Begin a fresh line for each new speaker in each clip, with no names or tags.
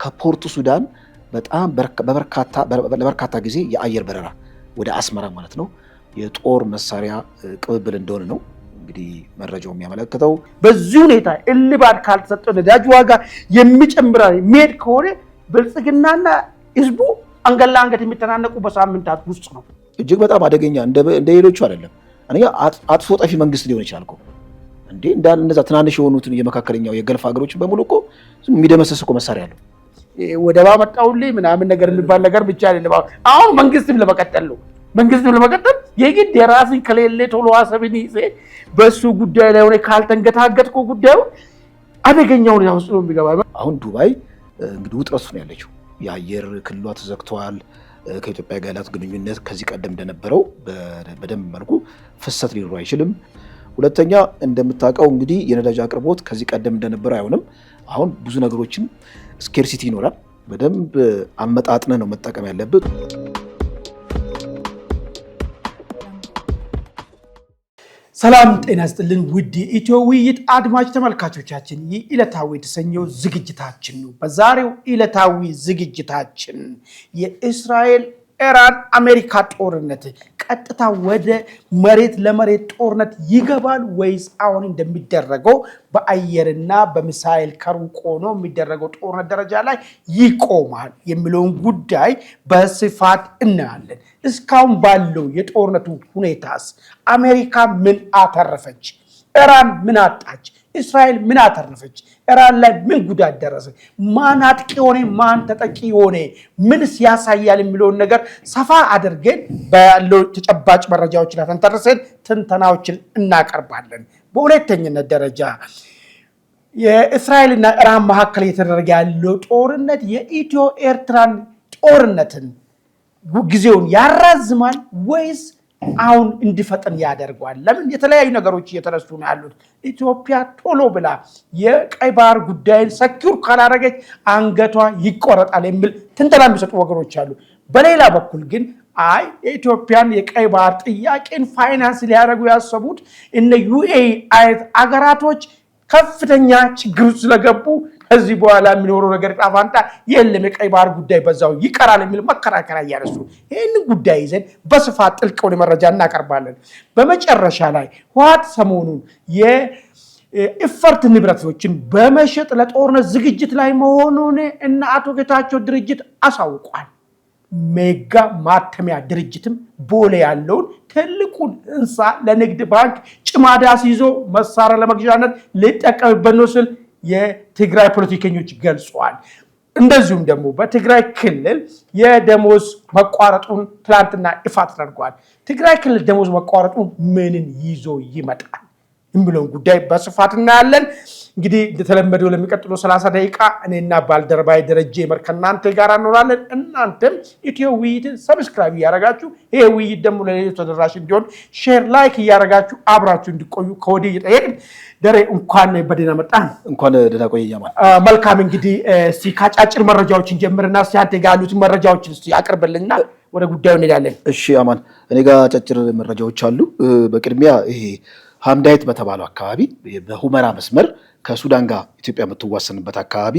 ከፖርቱ ሱዳን በጣም ለበርካታ ጊዜ የአየር በረራ ወደ አስመራ ማለት ነው የጦር መሳሪያ ቅብብል እንደሆነ ነው እንግዲህ መረጃው የሚያመለክተው።
በዚህ ሁኔታ እልባት ካልተሰጠው ነዳጅ ዋጋ የሚጨምር የሚሄድ ከሆነ ብልጽግናና ህዝቡ አንገላ አንገት የሚተናነቁ በሳምንታት ውስጥ ነው።
እጅግ በጣም አደገኛ እንደ ሌሎቹ አይደለም። አንኛ አጥፎ ጠፊ መንግስት ሊሆን ይችላል እኮ እንዴ እነዛ ትናንሽ የሆኑትን የመካከለኛው የገልፍ ሀገሮችን በሙሉ እኮ የሚደመሰስ እኮ መሳሪያ አለው።
ወደባ መጣውልኝ ምናምን ነገር የሚባል ነገር ብቻ አይደለም። አሁን መንግስትም ለመቀጠል ነው። መንግስትም ለመቀጠል የግድ የራስን ከሌለ ቶሎ ሀሳብን ይዘ በሱ ጉዳይ ላይ ሆነ ካልተንገታገጥኩ ጉዳዩ አደገኛውን ያውስ ነው የሚገባ።
አሁን ዱባይ እንግዲህ ውጥረት ነው ያለችው። የአየር ክልሏ ተዘግቷል። ከኢትዮጵያ ጋር ያላት ግንኙነት ከዚህ ቀደም እንደነበረው በደንብ መልኩ ፍሰት ሊኖር አይችልም። ሁለተኛ እንደምታውቀው እንግዲህ የነዳጅ አቅርቦት ከዚህ ቀደም እንደነበረው አይሆንም። አሁን ብዙ ነገሮችን ስኬርሲቲ ይኖራል። በደንብ አመጣጥነ ነው መጠቀም ያለበት።
ሰላም ጤና ይስጥልን ውድ ኢትዮ ውይይት አድማጭ ተመልካቾቻችን፣ ይህ ዕለታዊ የተሰኘው ዝግጅታችን ነው። በዛሬው ዕለታዊ ዝግጅታችን የእስራኤል ኢራን አሜሪካ ጦርነት ቀጥታ ወደ መሬት ለመሬት ጦርነት ይገባል ወይስ አሁን እንደሚደረገው በአየርና በሚሳኤል ከሩቅ ሆኖ የሚደረገው ጦርነት ደረጃ ላይ ይቆማል የሚለውን ጉዳይ በስፋት እናያለን። እስካሁን ባለው የጦርነቱ ሁኔታስ አሜሪካ ምን አተረፈች? ኢራን ምን አጣች? እስራኤል ምን አተረፈች? ኢራን ላይ ምን ጉዳት ደረሰ? ማን አጥቂ ሆነ? ማን ተጠቂ ሆነ? ምንስ ያሳያል የሚለውን ነገር ሰፋ አድርገን ባለው ተጨባጭ መረጃዎች ላይ ተንተርሰን ትንተናዎችን እናቀርባለን። በሁለተኛነት ደረጃ የእስራኤልና ኢራን መካከል እየተደረገ ያለው ጦርነት የኢትዮ ኤርትራን ጦርነትን ጊዜውን ያራዝማል ወይስ አሁን እንዲፈጠን ያደርጋል? ለምን የተለያዩ ነገሮች እየተነሱ ነው ያሉት። ኢትዮጵያ ቶሎ ብላ የቀይ ባህር ጉዳይን ሰኪውር ካላደረገች አንገቷ ይቆረጣል የሚል ትንተና የሚሰጡ ወገኖች አሉ። በሌላ በኩል ግን አይ የኢትዮጵያን የቀይ ባህር ጥያቄን ፋይናንስ ሊያደርጉ ያሰቡት እነ ዩኤኢ አይነት አገራቶች ከፍተኛ ችግር ስለገቡ ከዚህ በኋላ የሚኖረው ነገር ጣፋንታ የለም የቀይ ባህር ጉዳይ በዛው ይቀራል የሚል መከራከሪያ እያነሱ ይህንን ጉዳይ ይዘን በስፋት ጥልቅ ወደ መረጃ እናቀርባለን። በመጨረሻ ላይ ህወሓት ሰሞኑን የኢፈርት ንብረቶችን በመሸጥ ለጦርነት ዝግጅት ላይ መሆኑን እና አቶ ጌታቸው ድርጅት አሳውቋል። ሜጋ ማተሚያ ድርጅትም ቦሌ ያለውን ትልቁን ህንፃ ለንግድ ባንክ ጭማዳ ሲይዞ መሳሪያ ለመግዣነት ሊጠቀምበት ነው ሲል የትግራይ ፖለቲከኞች ገልጸዋል። እንደዚሁም ደግሞ በትግራይ ክልል የደሞዝ መቋረጡን ትላንትና ይፋ ተደርጓል። ትግራይ ክልል ደሞዝ መቋረጡ ምንን ይዞ ይመጣል የሚለውን ጉዳይ በስፋት እናያለን። እንግዲህ እንደተለመደው ለሚቀጥለው 30 ደቂቃ እኔና ባልደረባይ ደረጀ ይመር ከእናንተ ጋር እንኖራለን። እናንተም ኢትዮ ውይይትን ሰብስክራይብ እያደረጋችሁ ይሄ ውይይት ደግሞ ለሌሎች ተደራሽ እንዲሆን ሼር፣ ላይክ እያደረጋችሁ አብራችሁ እንዲቆዩ ከወዲህ እየጠየቅን ደሬ እንኳን በደህና መጣ።
እንኳን ደህና ቆየኛ ማለት
መልካም። እንግዲህ እስቲ ካጫጭር መረጃዎችን ጀምርና እስቲ አንተ ጋር ያሉትን መረጃዎችን እስቲ አቅርብልኝና ወደ ጉዳዩ እንሄዳለን።
እሺ አማን፣ እኔ ጋር አጫጭር መረጃዎች አሉ። በቅድሚያ ይሄ ሀምዳይት በተባለው አካባቢ በሁመራ መስመር ከሱዳን ጋር ኢትዮጵያ የምትዋሰንበት አካባቢ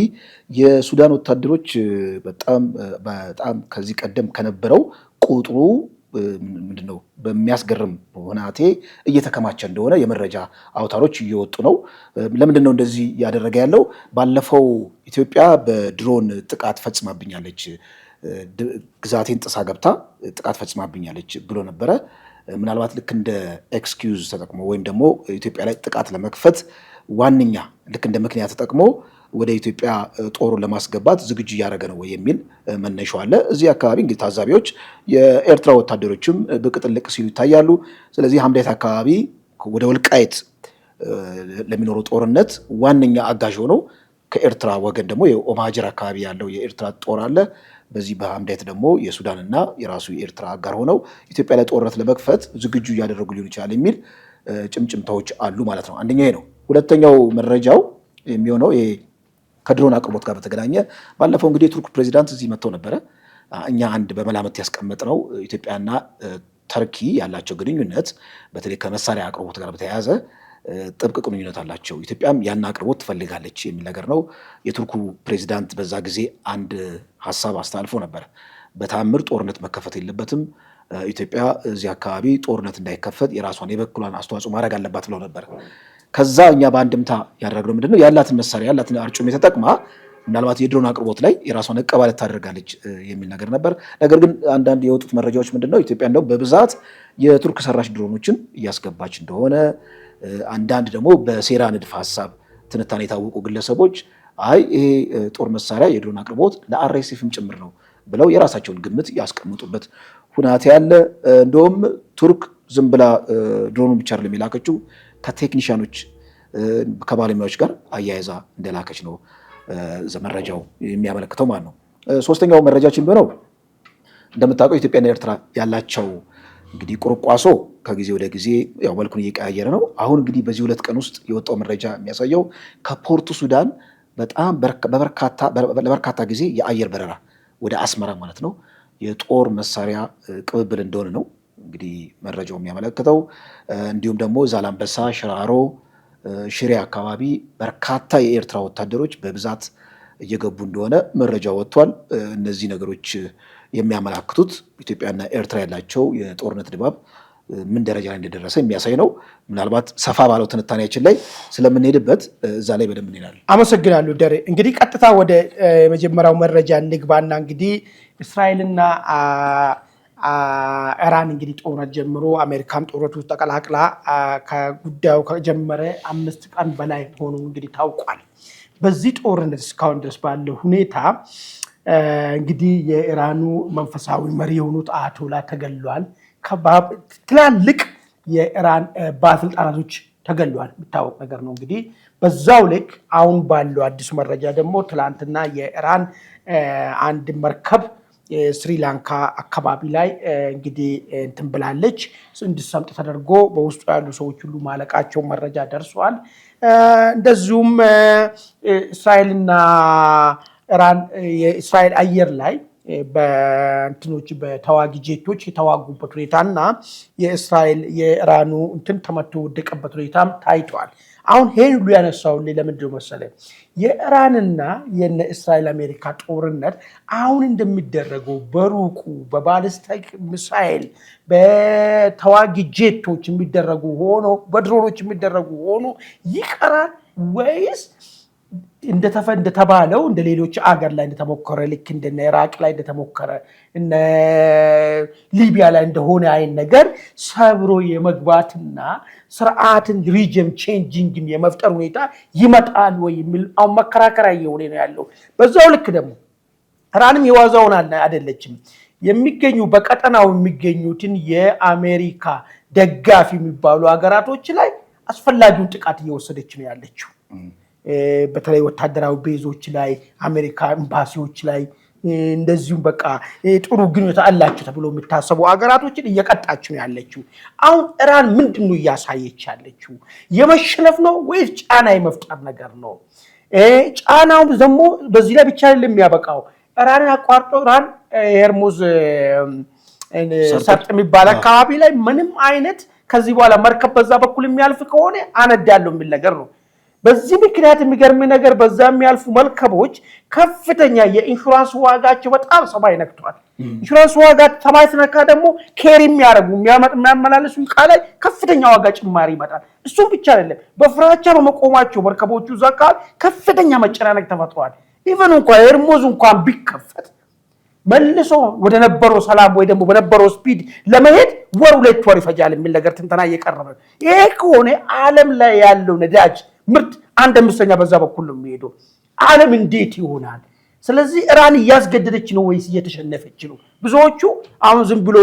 የሱዳን ወታደሮች በጣም ከዚህ ቀደም ከነበረው ቁጥሩ ምንድነው በሚያስገርም ሁናቴ እየተከማቸ እንደሆነ የመረጃ አውታሮች እየወጡ ነው። ለምንድነው እንደዚህ ያደረገ ያለው? ባለፈው ኢትዮጵያ በድሮን ጥቃት ፈጽማብኛለች፣ ግዛቴን ጥሳ ገብታ ጥቃት ፈጽማብኛለች ብሎ ነበረ። ምናልባት ልክ እንደ ኤክስኪውዝ ተጠቅሞ ወይም ደግሞ ኢትዮጵያ ላይ ጥቃት ለመክፈት ዋነኛ ልክ እንደ ምክንያት ተጠቅሞ ወደ ኢትዮጵያ ጦሩን ለማስገባት ዝግጁ እያደረገ ነው የሚል መነሻው አለ። እዚህ አካባቢ እንግዲህ ታዛቢዎች የኤርትራ ወታደሮችም ብቅ ጥልቅ ሲሉ ይታያሉ። ስለዚህ ሀምዳይት አካባቢ ወደ ወልቃይት ለሚኖረው ጦርነት ዋነኛ አጋዥ ሆነው ከኤርትራ ወገን ደግሞ የኦማጀር አካባቢ ያለው የኤርትራ ጦር አለ። በዚህ በሀምዳይት ደግሞ የሱዳንና የራሱ የኤርትራ አጋር ሆነው ኢትዮጵያ ላይ ጦርነት ለመክፈት ዝግጁ እያደረጉ ሊሆን ይችላል የሚል ጭምጭምታዎች አሉ ማለት ነው። አንደኛው ነው። ሁለተኛው መረጃው የሚሆነው ከድሮን አቅርቦት ጋር በተገናኘ ባለፈው እንግዲህ የቱርክ ፕሬዚዳንት እዚህ መጥተው ነበረ። እኛ አንድ በመላመት ያስቀመጥነው ኢትዮጵያና ተርኪ ያላቸው ግንኙነት በተለይ ከመሳሪያ አቅርቦት ጋር በተያያዘ ጥብቅ ግንኙነት አላቸው። ኢትዮጵያም ያን አቅርቦት ትፈልጋለች የሚል ነገር ነው። የቱርኩ ፕሬዚዳንት በዛ ጊዜ አንድ ሀሳብ አስተላልፎ ነበር። በታምር ጦርነት መከፈት የለበትም፣ ኢትዮጵያ እዚህ አካባቢ ጦርነት እንዳይከፈት የራሷን የበኩሏን አስተዋጽኦ ማድረግ አለባት ብለው ነበር። ከዛ እኛ በአንድምታ ያደረግነው ምንድነው ያላትን መሳሪያ ያላትን አርጩሜ ተጠቅማ ምናልባት የድሮን አቅርቦት ላይ የራሷን እቀባ ልታደርጋለች የሚል ነገር ነበር። ነገር ግን አንዳንድ የወጡት መረጃዎች ምንድነው ኢትዮጵያ እንደው በብዛት የቱርክ ሰራሽ ድሮኖችን እያስገባች እንደሆነ፣ አንዳንድ ደግሞ በሴራ ንድፍ ሀሳብ ትንታኔ የታወቁ ግለሰቦች አይ ይሄ ጦር መሳሪያ የድሮን አቅርቦት ለአርኤስኤፍም ጭምር ነው ብለው የራሳቸውን ግምት ያስቀምጡበት ሁናቴ ያለ። እንደውም ቱርክ ዝም ብላ ድሮኑን ብቻ አይደለም የላከችው ከቴክኒሻኖች ከባለሙያዎች ጋር አያይዛ እንደላከች ነው መረጃው የሚያመለክተው ማለት ነው። ሶስተኛው መረጃችን ቢሆነው እንደምታውቀው ኢትዮጵያና ኤርትራ ያላቸው እንግዲህ ቁርቋሶ ከጊዜ ወደ ጊዜ ያው መልኩን እየቀያየረ ነው። አሁን እንግዲህ በዚህ 2 ቀን ውስጥ የወጣው መረጃ የሚያሳየው ከፖርቱ ሱዳን በጣም ለበርካታ ጊዜ የአየር በረራ ወደ አስመራ ማለት ነው የጦር መሳሪያ ቅብብል እንደሆነ ነው እንግዲህ መረጃው የሚያመለክተው። እንዲሁም ደግሞ ዛላምበሳ፣ ሽራሮ፣ ሽሬ አካባቢ በርካታ የኤርትራ ወታደሮች በብዛት እየገቡ እንደሆነ መረጃ ወጥቷል። እነዚህ ነገሮች የሚያመላክቱት ኢትዮጵያና ኤርትራ ያላቸው የጦርነት ድባብ ምን ደረጃ ላይ እንደደረሰ የሚያሳይ ነው። ምናልባት ሰፋ ባለው ትንታኔያችን ላይ ስለምንሄድበት እዛ ላይ በደንብ እንሄዳለን።
አመሰግናለሁ ደሬ። እንግዲህ ቀጥታ ወደ መጀመሪያው መረጃ እንግባና እንግዲህ እስራኤልና ኢራን እንግዲህ ጦርነት ጀምሮ አሜሪካም ጦርነት ውስጥ ተቀላቅላ ከጉዳዩ ከጀመረ 5 ቀን በላይ ሆኖ እንግዲህ ታውቋል። በዚህ ጦርነት እስካሁን ድረስ ባለው ሁኔታ እንግዲህ የኢራኑ መንፈሳዊ መሪ የሆኑት አያቶላ ተገሏል። ትላልቅ የኢራን ባለስልጣናቶች ተገሏል። የሚታወቅ ነገር ነው። እንግዲህ በዛው ልክ አሁን ባለው አዲሱ መረጃ ደግሞ ትላንትና የኢራን አንድ መርከብ ስሪላንካ አካባቢ ላይ እንግዲህ እንትን ብላለች፣ እንድሰምጥ ተደርጎ በውስጡ ያሉ ሰዎች ሁሉ ማለቃቸው መረጃ ደርሷል። እንደዚሁም እስራኤልና ኢራን የእስራኤል አየር ላይ በእንትኖች በተዋጊ ጄቶች የተዋጉበት ሁኔታና የኢራኑ እንትን ተመቶ ወደቀበት ሁኔታም ታይቷል። አሁን ይሄን ሁሉ ያነሳው ለምንድን ነው መሰለህ? የኢራንና የእስራኤል አሜሪካ ጦርነት አሁን እንደሚደረገው በሩቁ በባሊስቲክ ሚሳይል በተዋጊ ጄቶች የሚደረጉ ሆኖ በድሮኖች የሚደረጉ ሆኖ ይቀራል ወይስ እንደተባለው እንደ ሌሎች አገር ላይ እንደተሞከረ ልክ እንደነ ኢራቅ ላይ እንደተሞከረ እነ ሊቢያ ላይ እንደሆነ አይን ነገር ሰብሮ የመግባትና ስርዓትን ሪጅም ቼንጂንግን የመፍጠር ሁኔታ ይመጣል ወይ የሚል አሁን መከራከሪያ እየሆነ ነው ያለው። በዛው ልክ ደግሞ ኢራንም የዋዛውን አይደለችም። የሚገኙ በቀጠናው የሚገኙትን የአሜሪካ ደጋፊ የሚባሉ ሀገራቶች ላይ አስፈላጊውን ጥቃት እየወሰደች ነው ያለችው። በተለይ ወታደራዊ ቤዞች ላይ አሜሪካ ኤምባሲዎች ላይ እንደዚሁም በቃ ጥሩ ግንኙነት አላቸው ተብሎ የሚታሰቡ ሀገራቶችን እየቀጣች ነው ያለችው። አሁን ኢራን ምንድነው እያሳየች ያለችው? የመሸነፍ ነው ወይስ ጫና የመፍጠር ነገር ነው? ጫናው ደግሞ በዚህ ላይ ብቻ አይደለም የሚያበቃው። ኢራን አቋርጦ ኢራን የሆርሙዝ ሰርጥ የሚባል አካባቢ ላይ ምንም አይነት ከዚህ በኋላ መርከብ በዛ በኩል የሚያልፍ ከሆነ አነዳለሁ የሚል ነገር ነው። በዚህ ምክንያት የሚገርም ነገር በዛ የሚያልፉ መርከቦች ከፍተኛ የኢንሹራንስ ዋጋቸው በጣም ሰማይ ነክቷል። ኢንሹራንስ ዋጋ ሰማይ ሲነካ ደግሞ ኬር የሚያደርጉ የሚያመላልሱ ዕቃ ላይ ከፍተኛ ዋጋ ጭማሪ ይመጣል። እሱም ብቻ አይደለም፣ በፍራቻ በመቆማቸው መርከቦቹ እዛ አካባቢ ከፍተኛ መጨናነቅ ተፈጥሯል። ኢቨን እንኳን የሆርሙዝ እንኳን ቢከፈት መልሶ ወደ ነበረው ሰላም ወይ ደግሞ በነበረው ስፒድ ለመሄድ 2 ወር ይፈጃል የሚል ነገር ትንተና እየቀረበ ነው። ይሄ ከሆነ ዓለም ላይ ያለው ነዳጅ ምርት 1/5 በዛ በኩል ነው የሚሄደው። ዓለም እንዴት ይሆናል? ስለዚህ ኢራን እያስገደደች ነው ወይስ እየተሸነፈች ነው? ብዙዎቹ አሁን ዝም ብሎ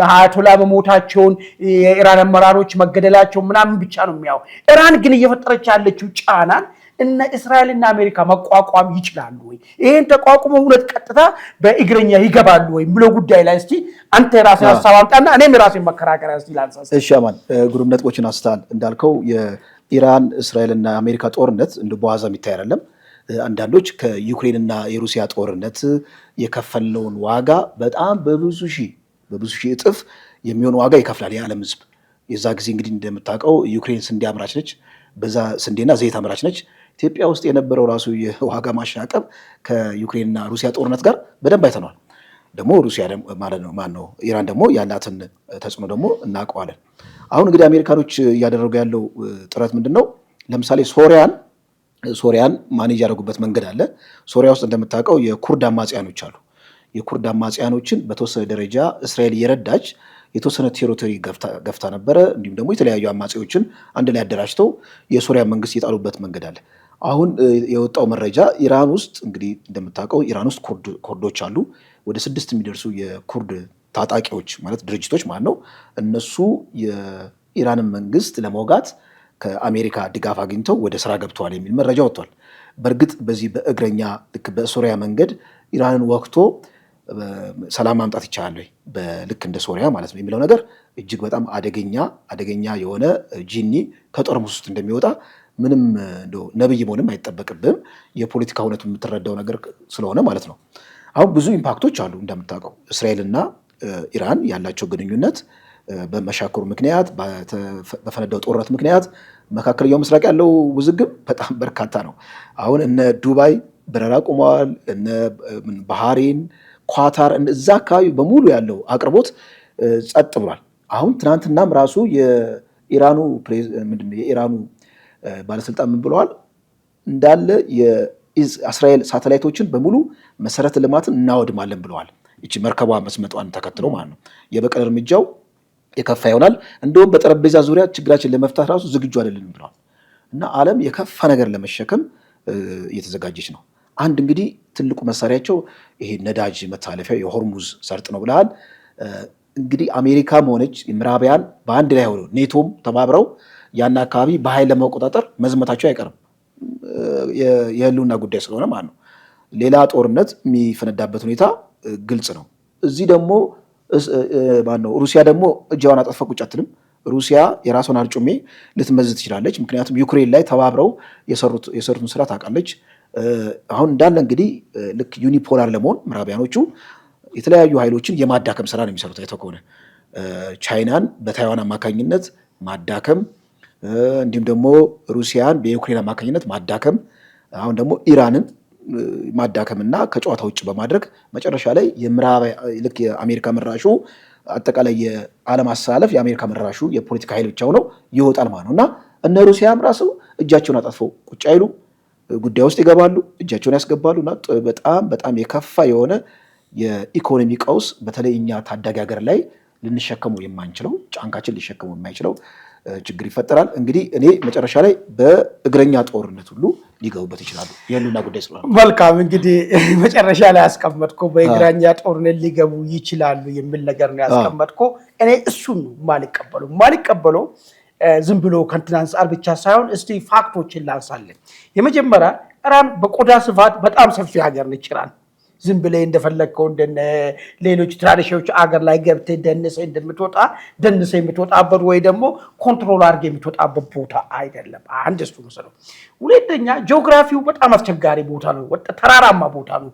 አያቶላ መሞታቸውን የኢራን አመራሮች መገደላቸው ምናምን ብቻ ነው የሚያው። ኢራን ግን እየፈጠረች ያለችው ጫናን እነ እስራኤልና አሜሪካ መቋቋም ይችላሉ ወይ? ይሄን ተቋቁሞ ሁለት ቀጥታ በእግረኛ ይገባሉ ወይ ብሎ ጉዳይ ላይ እስቲ አንተ የራስህን ሐሳብ አምጣና እኔም የራሴን መከራከሪያ እስቲ ላንሳስ።
እሺ አማን፣ ግሩም ነጥቦችን አስተዋል። እንዳልከው የኢራን እስራኤልና አሜሪካ ጦርነት እንደ በዋዛ የሚታይ አይደለም። አንዳንዶች ከዩክሬንና የሩሲያ ጦርነት የከፈልነውን ዋጋ በጣም በብዙ ሺህ እጥፍ የሚሆን ዋጋ ይከፍላል የዓለም ሕዝብ። የዛ ጊዜ እንግዲህ እንደምታውቀው ዩክሬን ስንዴ አምራች ነች፣ በዛ ስንዴና ዘይት አምራች ነች። ኢትዮጵያ ውስጥ የነበረው ራሱ የዋጋ ማሻቀብ ከዩክሬንና ሩሲያ ጦርነት ጋር በደንብ አይተነዋል። ደግሞ ሩሲያ ማለት ነው ማነው ኢራን ደግሞ ያላትን ተጽዕኖ ደግሞ እናውቀዋለን። አሁን እንግዲህ አሜሪካኖች እያደረጉ ያለው ጥረት ምንድን ነው? ለምሳሌ ሶሪያን ማኔጅ ያደረጉበት መንገድ አለ። ሶሪያ ውስጥ እንደምታውቀው የኩርድ አማጽያኖች አሉ። የኩርድ አማጽያኖችን በተወሰነ ደረጃ እስራኤል እየረዳች የተወሰነ ቴሪቶሪ ገፍታ ነበረ። እንዲሁም ደግሞ የተለያዩ አማጽዮችን አንድ ላይ አደራጅተው የሶሪያ መንግስት የጣሉበት መንገድ አለ። አሁን የወጣው መረጃ ኢራን ውስጥ እንግዲህ እንደምታውቀው ኢራን ውስጥ ኩርዶች አሉ። ወደ 6 የሚደርሱ የኩርድ ታጣቂዎች ማለት ድርጅቶች ማለት ነው። እነሱ የኢራንን መንግስት ለመውጋት ከአሜሪካ ድጋፍ አግኝተው ወደ ስራ ገብተዋል የሚል መረጃ ወጥቷል። በእርግጥ በዚህ በእግረኛ ልክ በሶሪያ መንገድ ኢራንን ወቅቶ ሰላም ማምጣት ይቻላል ወይ በልክ እንደ ሶሪያ ማለት ነው የሚለው ነገር እጅግ በጣም አደገኛ የሆነ ጂኒ ከጠርሙስ ውስጥ እንደሚወጣ ምንም እንደው ነብይ መሆንም አይጠበቅብም። የፖለቲካ እውነቱ የምትረዳው ነገር ስለሆነ ማለት ነው። አሁን ብዙ ኢምፓክቶች አሉ እንደምታውቀው እስራኤልና ኢራን ያላቸው ግንኙነት በመሻከሩ ምክንያት በፈነዳው ጦርነት ምክንያት መካከለኛው ምስራቅ ያለው ውዝግብ በጣም በርካታ ነው። አሁን እነ ዱባይ በረራ ቆመዋል። እነ ባህሬን፣ ኳታር እዛ አካባቢ በሙሉ ያለው አቅርቦት ጸጥ ብሏል። አሁን ትናንትናም ራሱ የኢራኑ ባለስልጣን ምን ብለዋል? እንዳለ የእስራኤል ሳተላይቶችን በሙሉ መሰረተ ልማትን እናወድማለን ብለዋል። ይቺ መርከቧ መስመጧን ተከትሎ ማለት ነው። የበቀል እርምጃው የከፋ ይሆናል። እንደውም በጠረጴዛ ዙሪያ ችግራችን ለመፍታት ራሱ ዝግጁ አይደለንም ብለዋል። እና ዓለም የከፋ ነገር ለመሸከም እየተዘጋጀች ነው። አንድ እንግዲህ ትልቁ መሳሪያቸው ይሄ ነዳጅ መታለፊያ የሆርሙዝ ሰርጥ ነው ብለሃል። እንግዲህ አሜሪካም ሆነች ምዕራባውያን በአንድ ላይ ሆነው ኔቶም ተባብረው ያን አካባቢ በኃይል ለመቆጣጠር መዝመታቸው አይቀርም። የህልውና ጉዳይ ስለሆነ ማለት ነው። ሌላ ጦርነት የሚፈነዳበት ሁኔታ ግልጽ ነው። እዚህ ደግሞ ሩሲያ ደግሞ እጃዋን አጠፋ ቁጭ አትልም። ሩሲያ የራሷን አርጩሜ ልትመዝ ትችላለች። ምክንያቱም ዩክሬን ላይ ተባብረው የሰሩትን ስራ ታውቃለች። አሁን እንዳለ እንግዲህ ልክ ዩኒፖላር ለመሆን ምዕራቢያኖቹ የተለያዩ ኃይሎችን የማዳከም ስራ ነው የሚሰሩት። አይተው ከሆነ ቻይናን በታይዋን አማካኝነት ማዳከም፣ እንዲሁም ደግሞ ሩሲያን በዩክሬን አማካኝነት ማዳከም፣ አሁን ደግሞ ኢራንን ማዳከምና ከጨዋታ ውጭ በማድረግ መጨረሻ ላይ ልክ የአሜሪካ መራሹ አጠቃላይ የዓለም አስተላለፍ የአሜሪካ መራሹ የፖለቲካ ኃይል ብቻ ሆነው ይወጣል ማለት ነው። እና እነ ሩሲያም ራሱ እጃቸውን አጣጥፈው ቁጭ አይሉ፣ ጉዳይ ውስጥ ይገባሉ፣ እጃቸውን ያስገባሉ። እና በጣም የከፋ የሆነ የኢኮኖሚ ቀውስ በተለይ እኛ ታዳጊ ሀገር ላይ ልንሸከሙ የማንችለው ጫንቃችን ሊሸከሙ የማይችለው ችግር ይፈጠራል። እንግዲህ እኔ መጨረሻ ላይ በእግረኛ ጦርነት ሁሉ ሊገቡበት ይችላሉ። የህልውና ጉዳይ ስለሆነ
መልካም። እንግዲህ መጨረሻ ላይ ያስቀመጥኩ በእግረኛ ጦርነት ሊገቡ ይችላሉ የሚል ነገር ነው ያስቀመጥኩ። እኔ እሱን ማልቀበለው ዝም ብሎ ከእንትን አንጻር ብቻ ሳይሆን እስቲ ፋክቶችን ላንሳለን። የመጀመሪያ ኢራን በቆዳ ስፋት በጣም ሰፊ ሀገር ነች። ኢራን ዝም ብለህ እንደፈለግከው እንደነ ሌሎች ትራዲሽኖች አገር ላይ ገብተህ ደንሰ የምትወጣበት ወይ ደግሞ ኮንትሮል አድርገህ የምትወጣበት ቦታ አይደለም። አንድ እሱ ነው። ሁለተኛ ጂኦግራፊው በጣም አስቸጋሪ ቦታ ነው። ተራራማ ቦታ ነው።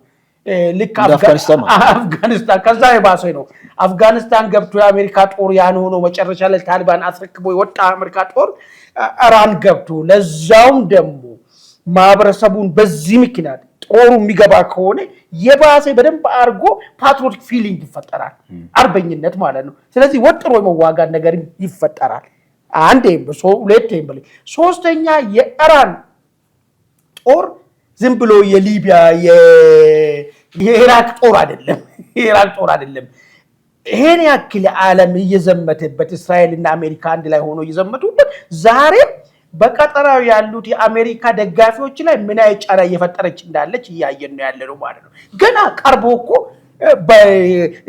ልክ አፍጋኒስታን ከዛ የባሰ ነው። አፍጋኒስታን ገብቶ የአሜሪካ ጦር ያን ሆኖ መጨረሻ ላይ ታሊባን አስረክቦ የወጣ አሜሪካ ጦር ኢራን ገብቶ ለዛውም ደግሞ ማህበረሰቡን በዚህ ምክንያት ጦሩ የሚገባ ከሆነ የባሰ በደንብ አድርጎ ፓትሪዮቲክ ፊሊንግ ይፈጠራል፣ አርበኝነት ማለት ነው። ስለዚህ ወጥሮ የመዋጋት ነገር ይፈጠራል። ሁለቴም በላይ ሶስተኛ የኢራን ጦር ዝም ብሎ የሊቢያ የኢራቅ ጦር አይደለም። ይሄን ያክል ዓለም እየዘመተበት እስራኤልና አሜሪካ አንድ ላይ ሆኖ እየዘመቱበት ዛሬም በቀጠናው ያሉት የአሜሪካ ደጋፊዎች ላይ ምን አይነት ጫና እየፈጠረች እንዳለች እያየን ነው ያለነው ማለት ነው። ገና ቀርቦ እኮ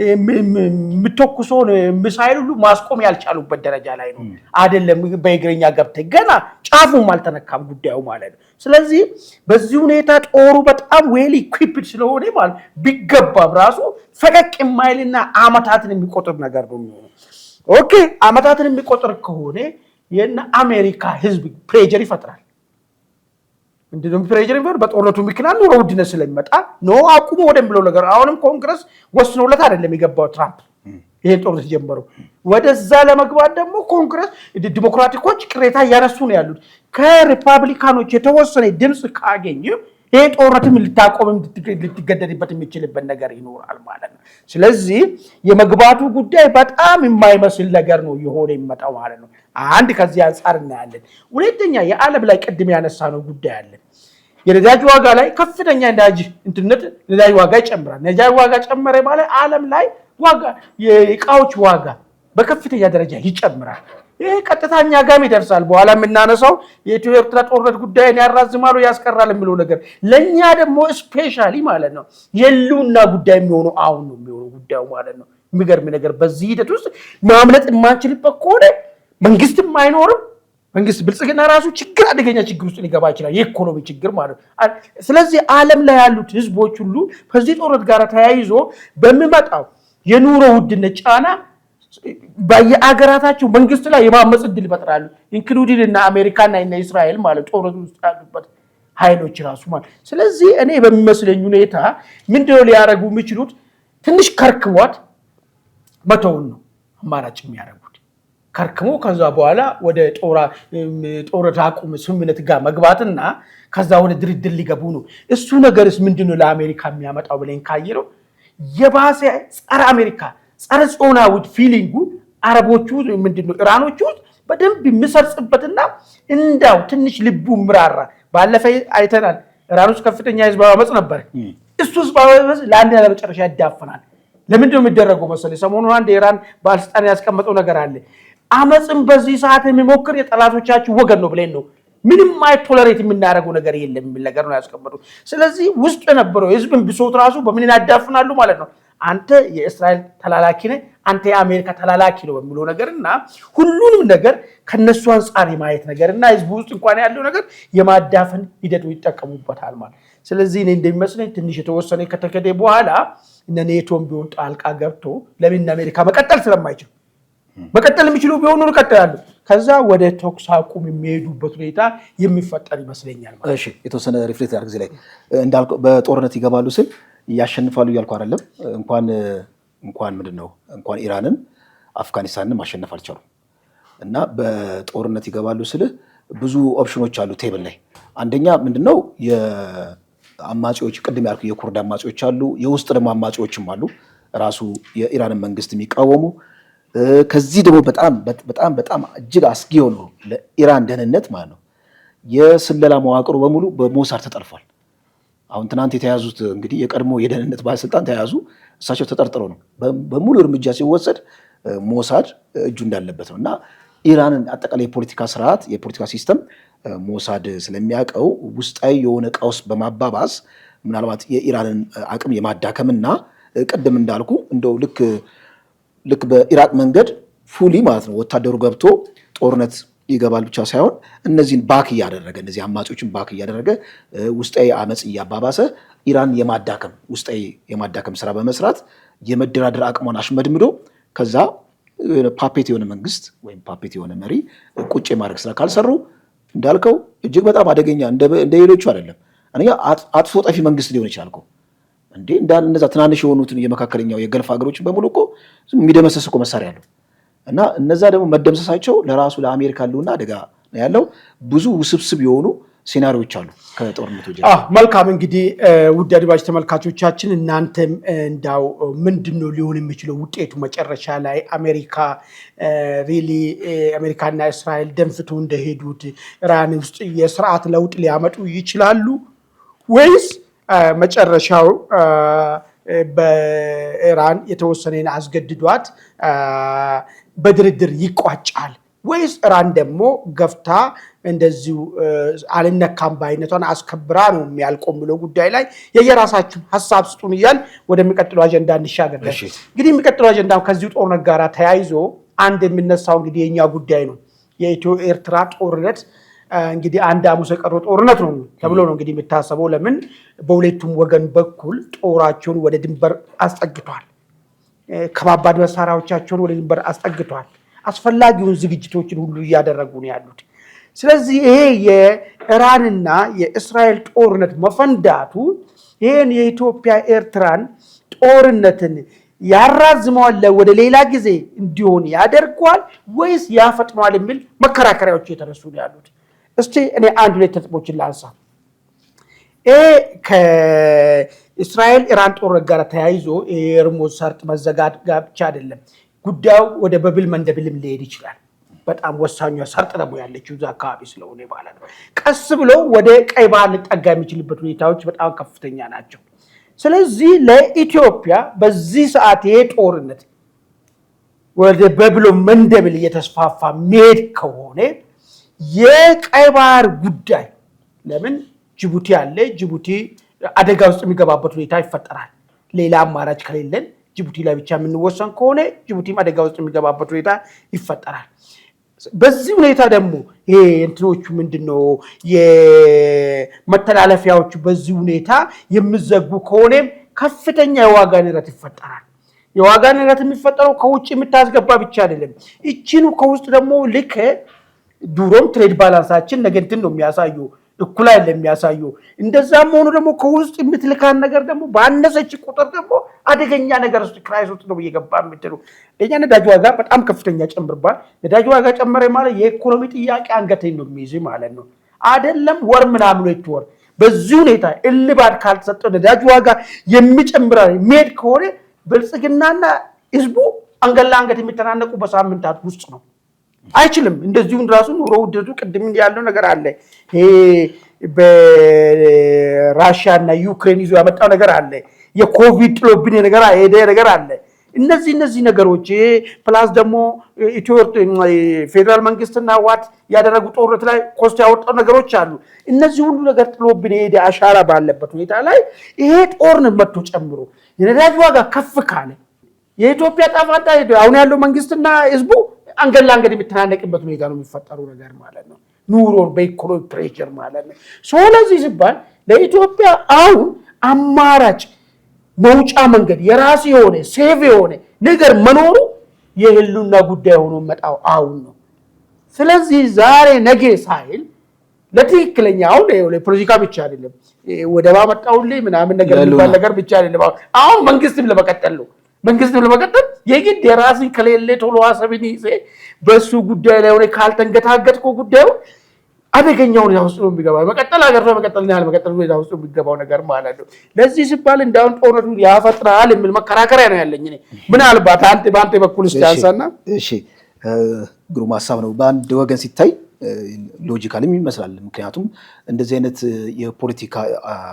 የምትተኩሰውን ሚሳይል ሁሉ ማስቆም ያልቻሉበት ደረጃ ላይ ነው አይደለም። በእግረኛ ገብተህ ገና ጫፉም አልተነካም ጉዳዩ ማለት ነው። ስለዚህ በዚህ ሁኔታ ጦሩ በጣም ዌል ኢኩዊፕድ ስለሆነ ማለት ቢገባም ራሱ ፈቀቅ የማይልና አመታትን የሚቆጥር ነገር ነው የሚሆነው። ኦኬ አመታትን የሚቆጥር ከሆነ የና አሜሪካ ህዝብ ፕሬጀር ይፈጥራል። እንደውም ፕሬጀር ይፈጥራል። በጦርነቱ ምክንያት ኑሮ ውድነት ስለሚመጣ ነው አቁሞ ወደምብለው ነገር አሁንም ኮንግረስ ወስኖለት አይደለም የገባው ትራምፕ ይሄ ጦርነት ጀመረው። ወደዛ ለመግባት ደግሞ ኮንግረስ ዲሞክራቲኮች ቅሬታ እያነሱ ነው ያሉት። ከሪፐብሊካኖች የተወሰነ ድምፅ ካገኘ ይሄ ጦርነትም ልታቆምም ልትገደድበት የሚችልበት ነገር ይኖራል ማለት ነው። ስለዚህ የመግባቱ ጉዳይ በጣም የማይመስል ነገር ነው የሆነ ይመጣው ማለት ነው። አንድ ከዚህ አንጻር እናያለን። ሁለተኛ የዓለም ላይ ቅድም ያነሳ ነው ጉዳይ አለ። የነዳጅ ዋጋ ላይ ከፍተኛ ነዳጅ ዋጋ ይጨምራል። ነዳጅ ዋጋ ጨመረ ማለት ዓለም ላይ ዋጋ የእቃዎች ዋጋ በከፍተኛ ደረጃ ይጨምራል። ይሄ ቀጥታኛ ጋም ይደርሳል። በኋላ የምናነሳው የኢትዮ ኤርትራ ጦርነት ጉዳይን ያራዝማሉ ያስቀራል የሚለው ነገር ለኛ ደግሞ ስፔሻሊ ማለት ነው የሉና ጉዳይ የሚሆነው አሁን ነው የሚሆነው ጉዳዩ ማለት ነው። የሚገርም ነገር በዚህ ሂደት ውስጥ ማምለጥ የማንችልበት ከሆነ መንግስትም አይኖርም። መንግስት ብልጽግና ራሱ ችግር አደገኛ ችግር ውስጥ ሊገባ ይችላል። የኢኮኖሚ ችግር ማለት ነው። ስለዚህ ዓለም ላይ ያሉት ህዝቦች ሁሉ ከዚህ ጦርነት ጋር ተያይዞ በሚመጣው የኑሮ ውድነት ጫና በየአገራታቸው መንግስት ላይ የማመጽ ዕድል ይፈጥራሉ። ኢንክሉዲንግ እና አሜሪካና እና እስራኤል ማለት ጦርነት ውስጥ ያሉበት ኃይሎች ራሱ ማለት። ስለዚህ እኔ በሚመስለኝ ሁኔታ ምንድነው ሊያደርጉ የሚችሉት? ትንሽ ከርክሟት መተውን ነው አማራጭ የሚያደርጉት። ከርክሞ ከዛ በኋላ ወደ ጦርነት አቁም ስምምነት ጋር መግባትና ከዛ ወደ ድርድር ሊገቡ ነው። እሱ ነገርስ ምንድነው ለአሜሪካ የሚያመጣው ብለን ካየነው የባሰ ጸረ አሜሪካ ጸረ ጽዮናዊ ፊሊንጉ አረቦቹ ምንድነው ኢራኖቹ በደንብ የሚሰርጽበትና እንዳው ትንሽ ልቡ ምራራ ባለፈ አይተናል። ኢራኖች ከፍተኛ ህዝብ አመጽ ነበር። እሱስ ባወዝ ለአንድ ለመጨረሻ ያዳፈናል። ለምንድነው የሚደረገው መሰለኝ? ሰሞኑን አንድ የኢራን ባለስልጣን ያስቀመጠው ነገር አለ። አመጽን በዚህ ሰዓት የሚሞክር የጠላቶቻችሁ ወገን ነው ብለን ነው ምንም ቶለሬት የምናደርገው ነገር የለም የሚል ነገር ነው ያስቀመጡት። ስለዚህ ውስጥ የነበረው የህዝብን ብሶት ራሱ በምን ያዳፍናሉ ማለት ነው። አንተ የእስራኤል ተላላኪ ነህ፣ አንተ የአሜሪካ ተላላኪ ነው በሚለው ነገርና ሁሉንም ነገር ከነሱ አንጻር የማየት ነገርና ህዝቡ ውስጥ እንኳን ያለው ነገር የማዳፈን ሂደቱ ይጠቀሙበታል ማለት። ስለዚህ እኔ እንደሚመስለኝ ትንሽ የተወሰነ ከተከደ በኋላ እነ ኔቶም ቢሆን ጣልቃ ገብቶ ለምን አሜሪካ መቀጠል ስለማይችል መቀጠል የሚችሉ ቢሆኑ ይቀጥላሉ። ከዛ ወደ ተኩስ አቁም የሚሄዱበት ሁኔታ የሚፈጠር ይመስለኛል ማለት።
እሺ የተወሰነ ሪፍሌክት አድርግ እዚህ ላይ እንዳልከው በጦርነት ይገባሉ ስል ያሸንፋሉ እያልኩ አይደለም። እንኳን ምንድነው እንኳን ኢራንን አፍጋኒስታንን ማሸነፍ አልቻሉም። እና በጦርነት ይገባሉ ስል ብዙ ኦፕሽኖች አሉ ቴብል ላይ። አንደኛ ምንድነው የአማጺዎች ቅድም ያልኩ የኩርድ አማጺዎች አሉ፣ የውስጥ ደግሞ አማጺዎችም አሉ ራሱ የኢራንን መንግስት የሚቃወሙ። ከዚህ ደግሞ በጣም እጅግ አስጊ የሆነው ለኢራን ደህንነት ማለት ነው የስለላ መዋቅሩ በሙሉ በሞሳድ ተጠልፏል። አሁን ትናንት የተያዙት እንግዲህ የቀድሞ የደህንነት ባለስልጣን ተያዙ። እሳቸው ተጠርጥረው ነው በሙሉ እርምጃ ሲወሰድ ሞሳድ እጁ እንዳለበት ነው። እና ኢራንን አጠቃላይ የፖለቲካ ስርዓት የፖለቲካ ሲስተም ሞሳድ ስለሚያውቀው ውስጣዊ የሆነ ቀውስ በማባባስ ምናልባት የኢራንን አቅም የማዳከምና ቅድም እንዳልኩ እንደው ልክ በኢራቅ መንገድ ፉሊ ማለት ነው ወታደሩ ገብቶ ጦርነት ይገባል ብቻ ሳይሆን እነዚህን ባክ እያደረገ እነዚህ አማጺዎችን ባክ እያደረገ ውስጣዊ አመጽ እያባባሰ ኢራን ውስጣዊ የማዳከም ስራ በመስራት የመደራደር አቅሟን አሽመድምዶ ከዛ ፓፔት የሆነ መንግስት ወይም ፓፔት የሆነ መሪ ቁጭ የማድረግ ስራ ካልሰሩ እንዳልከው እጅግ በጣም አደገኛ እንደ ሌሎቹ አይደለም። አንኛ አጥፎ ጠፊ መንግስት ሊሆን ይችላል እኮ እንዴ እነዛ ትናንሽ የሆኑትን የመካከለኛው የገልፍ ሀገሮችን በሙሉ እኮ የሚደመሰስ እኮ መሳሪያ አለው። እና እነዛ ደግሞ መደምሰሳቸው ለራሱ ለአሜሪካ ያለውና አደጋ ነው ያለው። ብዙ ውስብስብ የሆኑ ሴናሪዎች አሉ ከጦርነቱ ጀምሮ።
መልካም እንግዲህ ውድ አድማጭ ተመልካቾቻችን እናንተም እንዳው ምንድነው ሊሆን የሚችለው ውጤቱ መጨረሻ ላይ አሜሪካና እስራኤል ደንፍቶ እንደሄዱት ኢራን ውስጥ የስርዓት ለውጥ ሊያመጡ ይችላሉ ወይስ መጨረሻው በኢራን የተወሰነን አስገድዷት በድርድር ይቋጫል ወይስ ኢራን ደግሞ ገፍታ እንደዚሁ አልነካም ባይነቷን አስከብራ ነው የሚያልቀው የሚለው ጉዳይ ላይ የየራሳችሁ ሐሳብ ስጡን እያል ወደሚቀጥለው አጀንዳ እንሻገር። እንግዲህ የሚቀጥለው አጀንዳ ከዚሁ ጦርነት ጋር ተያይዞ አንድ የሚነሳው እንግዲህ የኛ ጉዳይ ነው። የኢትዮ ኤርትራ ጦርነት እንግዲህ አንድ ሐሙስ የቀረው ጦርነት ነው ተብሎ ነው እንግዲህ የሚታሰበው። ለምን በሁለቱም ወገን በኩል ጦራቸውን ወደ ድንበር አስጠግቷል። ከባባድ መሳሪያዎቻቸውን ወደ ድንበር አስጠግቷል። አስፈላጊውን ዝግጅቶችን ሁሉ እያደረጉ ነው ያሉት። ስለዚህ ይሄ የኢራንና የእስራኤል ጦርነት መፈንዳቱ ይሄን የኢትዮጵያ ኤርትራን ጦርነትን ያራዝመዋል ወደ ሌላ ጊዜ እንዲሆን ያደርገዋል ወይስ ያፈጥነዋል የሚል መከራከሪያዎች የተነሱ ነው ያሉት። እስቲ እኔ አንድ ሁለት ነጥቦችን ላንሳ። ከእስራኤል ኢራን ጦርነት ጋር ተያይዞ የሆርሙዝ ሰርጥ መዘጋት ጋር ብቻ አይደለም ጉዳዩ ወደ ባብል መንደብልም ሊሄድ ይችላል። በጣም ወሳኙ ሰርጥ ደግሞ ያለችው እዛ አካባቢ ስለሆነ ማለት ነው። ቀስ ብሎ ወደ ቀይ ባህር ሊጠጋ የሚችልበት ሁኔታዎች በጣም ከፍተኛ ናቸው። ስለዚህ ለኢትዮጵያ በዚህ ሰዓት ይሄ ጦርነት ወደ ባብል መንደብል እየተስፋፋ መሄድ ከሆነ የቀይ ባህር ጉዳይ ለምን ጅቡቲ አለ፣ ጅቡቲ አደጋ ውስጥ የሚገባበት ሁኔታ ይፈጠራል። ሌላ አማራጭ ከሌለን ጅቡቲ ላይ ብቻ የምንወሰን ከሆነ ጅቡቲም አደጋ ውስጥ የሚገባበት ሁኔታ ይፈጠራል። በዚህ ሁኔታ ደግሞ ይሄ እንትኖቹ ምንድነው የመተላለፊያዎቹ በዚህ ሁኔታ የሚዘጉ ከሆነ ከፍተኛ የዋጋ ንረት ይፈጠራል። የዋጋ ንረት የሚፈጠረው ከውጭ የምታስገባ ብቻ አይደለም። እቺኑ ከውስጥ ደግሞ ልክ ዱሮም ትሬድ ባላንሳችን ነገንትን ነው የሚያሳየው እኩል አይደለም የሚያሳየው። እንደዛም ሆኖ ደግሞ ከውስጥ የምትልካን ነገር ደግሞ ባነሰች ቁጥር ደግሞ አደገኛ ነገር ውስጥ ክራይስ ውስጥ ነው እየገባ የምትሉ። ለኛ ነዳጅ ዋጋ በጣም ከፍተኛ ጨምርባል። ነዳጅ ዋጋ ጨመረ ማለት የኢኮኖሚ ጥያቄ አንገተኝ ነው የሚይዝ ማለት ነው። አይደለም ወር ምናምን ወር በዚህ ሁኔታ እልባት ካልተሰጠ ነዳጅ ዋጋ የሚጨምራል የሚሄድ ከሆነ ብልጽግናና ህዝቡ አንገላ አንገት የሚተናነቁ በሳምንታት ውስጥ ነው። አይችልም። እንደዚሁም ራሱ ኑሮ ውደቱ ቅድም ያለው ነገር አለ። ይሄ በራሽያ እና ዩክሬን ይዞ ያመጣው ነገር አለ። የኮቪድ ጥሎብን ነገር አለ። እነዚህ ነገሮች ፕላስ ደግሞ ፌደራል መንግስትና ዋት ያደረጉ ጦርነት ላይ ኮስት ያወጣው ነገሮች አሉ። እነዚህ ሁሉ ነገር ጥሎብን ሄደ አሻራ ባለበት ሁኔታ ላይ ይሄ ጦርነት መጥቶ ጨምሮ የነዳጅ ዋጋ ከፍ ካለ የኢትዮጵያ ጣፋንታ አሁን ያለው መንግስትና ህዝቡ አንገላ አንገት የሚተናነቅበት ሁኔታ ነው የሚፈጠረው ነገር ማለት ነው። ኑሮን በኢኮኖሚ ፕሬሸር ማለት ነው። ስለዚህ ሲባል ለኢትዮጵያ አሁን አማራጭ መውጫ መንገድ የራሱ የሆነ ሴቭ የሆነ ነገር መኖሩ የህልውና ጉዳይ ሆኖ መጣው አሁን ነው። ስለዚህ ዛሬ ነገ ሳይል ለትክክለኛ አሁን ለፖለቲካ ብቻ አይደለም ወደባ መጣውልኝ ምናምን ነገር የሚባል ነገር ብቻ አይደለም። አሁን መንግስትም ለመቀጠል ነው። መንግስትም ለመቀጠል የግድ የራስን ከሌለ ቶሎ ሐሳብን ይዘ በሱ ጉዳይ ላይ ሆነ ካልተንገታገጥኩ ጉዳዩ አደገኛው ነው ያውስጥ ነው የሚገባው። መቀጠል ሀገር ነው መቀጠልና ያልመቀጠል ነው ያውስጥ የሚገባው ነገር ማለት ነው። ለዚህ ሲባል እንዳውን ጦርነቱን ያፈጥራል የሚል መከራከሪያ ነው ያለኝ እኔ። ምናልባት በአንተ በኩል ያንሳና
እሺ ግሩም ሐሳብ ነው። በአንድ ወገን ሲታይ ሎጂካልም ይመስላል። ምክንያቱም እንደዚህ አይነት የፖለቲካ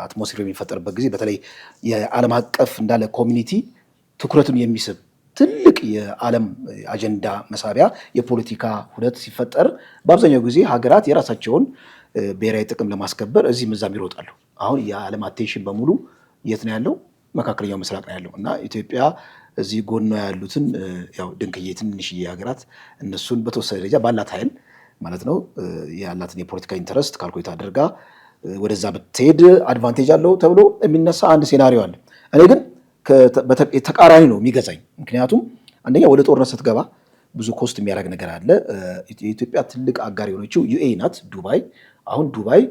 አትሞስፌር የሚፈጠርበት ጊዜ በተለይ የዓለም አቀፍ እንዳለ ኮሚኒቲ ትኩረቱን የሚስብ ትልቅ የዓለም አጀንዳ መሳቢያ የፖለቲካ ሁነት ሲፈጠር በአብዛኛው ጊዜ ሀገራት የራሳቸውን ብሔራዊ ጥቅም ለማስከበር እዚህም እዛም ይሮጣሉ። አሁን የዓለም አቴንሽን በሙሉ የት ነው ያለው? መካከለኛው ምስራቅ ነው ያለው እና ኢትዮጵያ እዚህ ጎኗ ያሉትን ያው ድንክዬ ትንሽዬ ሀገራት እነሱን በተወሰነ ደረጃ ባላት ኃይል ማለት ነው ያላትን የፖለቲካ ኢንተረስት ካልኩሌት አድርጋ ወደዛ ብትሄድ አድቫንቴጅ አለው ተብሎ የሚነሳ አንድ ሴናሪዮ አለ። እኔ ግን ተቃራኒ ነው የሚገዛኝ። ምክንያቱም አንደኛ ወደ ጦርነት ስትገባ ብዙ ኮስት የሚያደርግ ነገር አለ። የኢትዮጵያ ትልቅ አጋር የሆነችው ዩኤኢ ናት፣ ዱባይ። አሁን ዱባይ